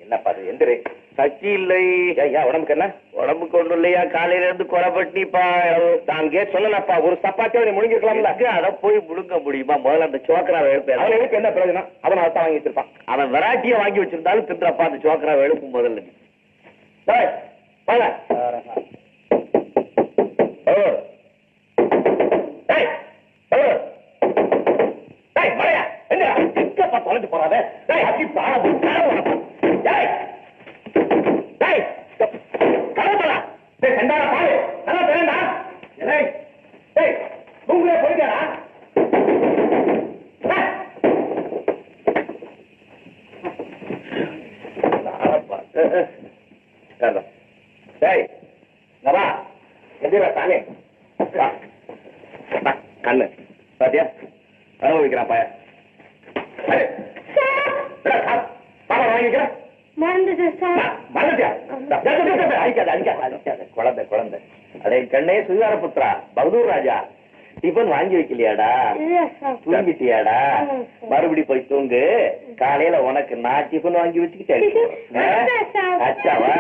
என்னப்பா அது எந்திரி. சக்தி இல்லை. உடம்புக்கு என்ன? உடம்புக்கு ஒண்ணும் இல்லையா? காலையில இருந்து குறைபட்டிப்பா. நான் சொல்லலப்பா, ஒரு சப்பாத்தியை முழுங்கிருக்கலாம்ல. அதை போய் முழுங்க முடியுமா? முதல்ல அந்த சோக்கராவை எழுப்ப. அவன் எழுப்பு என்ன பிரயோஜனம்? அவன் அதான் வாங்கி வச்சிருப்பான். அவன் வெரைட்டியா வாங்கி வச்சிருந்தாலும் தின்றப்பா அந்த சோக்கராவை எழுப்பும் முதல்ல. தொலைஞ்சு போறாத. உங்களே போயிட்டாரா? கண்ணு பாத்தியா அனுபவிக்கிறான் பையன். குழந்தை குழந்தை அடே கண்ணே சுகார புத்திரா பகதூர் ராஜா டிபன் வாங்கி வைக்கலையாடா? தூங்கிட்டியாடா? மறுபடி போய் தூங்கு. காலையில உனக்கு நான் டிபன் வாங்கி வச்சுக்கிட்டேன். அச்சாவா?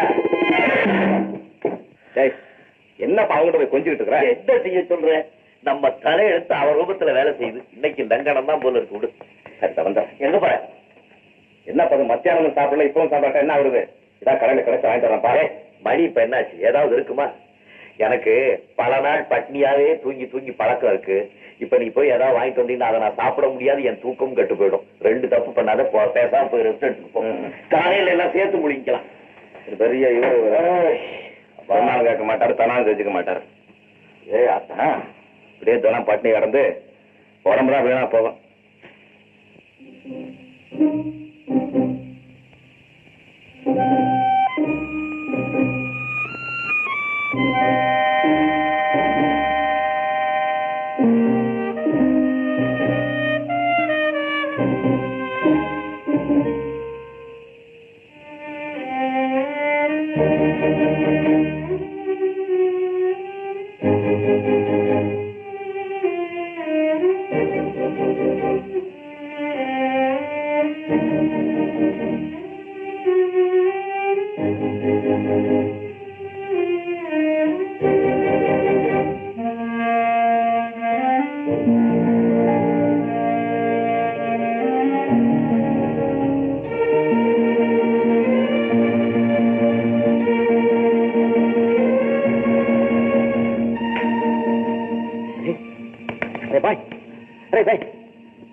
என்னப்பா அவங்ககிட்ட போய் கொஞ்சிட்டு இருக்கிற? என்ன செய்ய சொல்றேன்? நம்ம தலையெழுத்து அவர் ரூபத்துல வேலை செய்யுது. இன்னைக்கு லங்கனம் தான் போல இருக்கு. விடு. வந்தா எங்க போற? என்ன பது மத்தியானம் சாப்பிடல, இப்பவும் சாப்பிட்டா என்ன ஆகுது? இதான் கடையில கிடைச்சு வாங்கிட்டு வரேன் பாரு. மணி இப்ப என்னாச்சு? ஏதாவது இருக்குமா? எனக்கு பல நாள் பட்னியாவே தூங்கி தூங்கி பழக்கம் இருக்கு. இப்ப நீ போய் ஏதாவது வாங்கிட்டு வந்தீங்கன்னா அதை நான் சாப்பிட முடியாது, என் தூக்கம் கெட்டு போயிடும். ரெண்டு தப்பு பண்ணாத, பேசாம போய் ரெஸ்ட் எடுத்துட்டு போ. காலையில எல்லாம் சேர்த்து முடிக்கலாம். பெரிய கேட்க மாட்டாரு, தனாலும் செஞ்சுக்க மாட்டாரு. அத்தா இப்படியே தினம் பட்னி கிடந்து உடம்புதான் வீணா போகும்.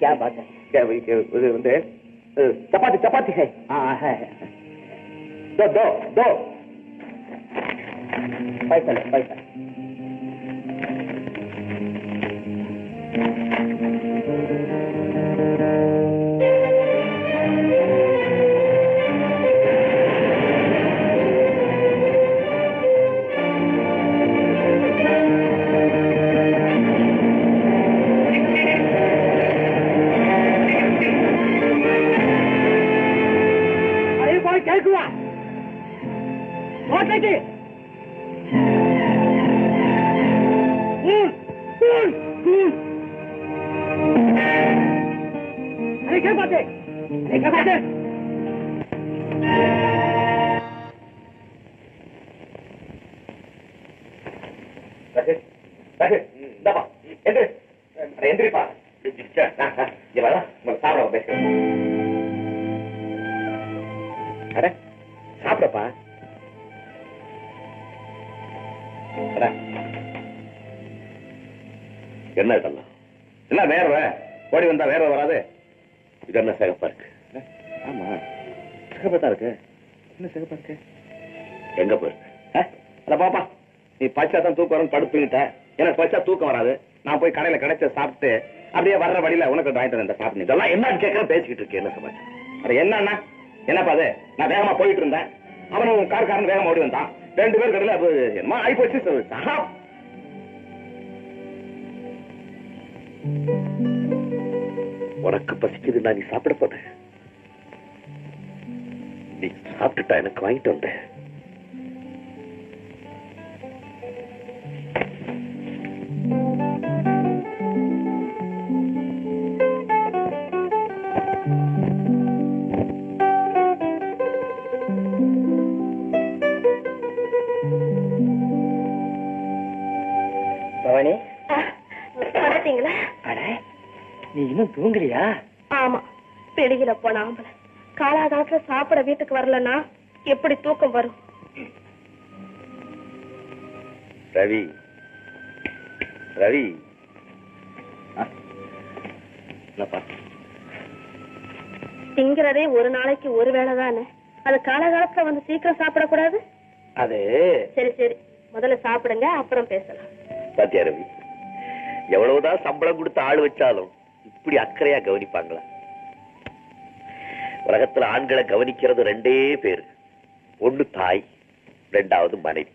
क्या बात है? चपाती चपाती है। हाँ है। दो दो दो पैसा ले पैसा। சாப்பிடப்பா. என்ன இதெல்லாம்? என்ன வேர்வ? ஓடி வந்தா வேர்வ வராது? இது என்ன சிகப்பா இருக்கு? ஆமா சிகப்பா தான் இருக்கு. என்ன சிகப்பா இருக்கு? எங்க போயிருக்கு? அத பாப்பா, நீ பச்சா தான் தூக்கம் வரும் படுத்துக்கிட்ட. எனக்கு பச்சா தூக்கம் வராது. நான் போய் கடையில கிடைச்ச சாப்பிட்டு அப்படியே வர்ற வழியில உனக்கு வாங்கிட்டு வந்த சாப்பிட்டு இதெல்லாம் என்னன்னு கேட்கறேன். பேசிக்கிட்டு இருக்கேன். என்ன சமாச்சாரம்? அது என்னன்னா என்னப்பா அது? நான் வேகமா போயிட்டு இருந்தேன். அவனும் கார்காரன் வேகமா ஓடி வந்தான். ரெண்டு பேர் கடையில என்னமா ஆகி போச்சு. உனக்கு பசிக்குது, நான் நீ சாப்பிட போனேன். நீ சாப்பிட்டுட்டா எனக்கு வாங்கிட்டு வந்தேன். பாத்தீங்களா? நீ இன்னும் தூங்கலையா? ஆமா, பெடியில போன ஆம்பளை காலாகாலத்துல சாப்பிட வீட்டுக்கு வரலன்னா எப்படி தூக்கம் வரும்? ரவி ரவி திங்கிறதே ஒரு நாளைக்கு ஒரு வேளை தானே, அது காலகாலத்துல வந்து சீக்கிரம் சாப்பிடக்கூடாது. அது சரி சரி, முதல்ல சாப்பிடுங்க, அப்புறம் பேசலாம். பாத்தியா ரவி, எவ்வளவுதான் சம்பளம் கொடுத்து ஆள் வச்சாலும் இப்படி அக்கறையா கவனிப்பாங்களா? உலகத்துல ஆண்களை கவனிக்கிறது ரெண்டே பேரு, ஒண்ணு தாய், ரெண்டாவது மனைவி.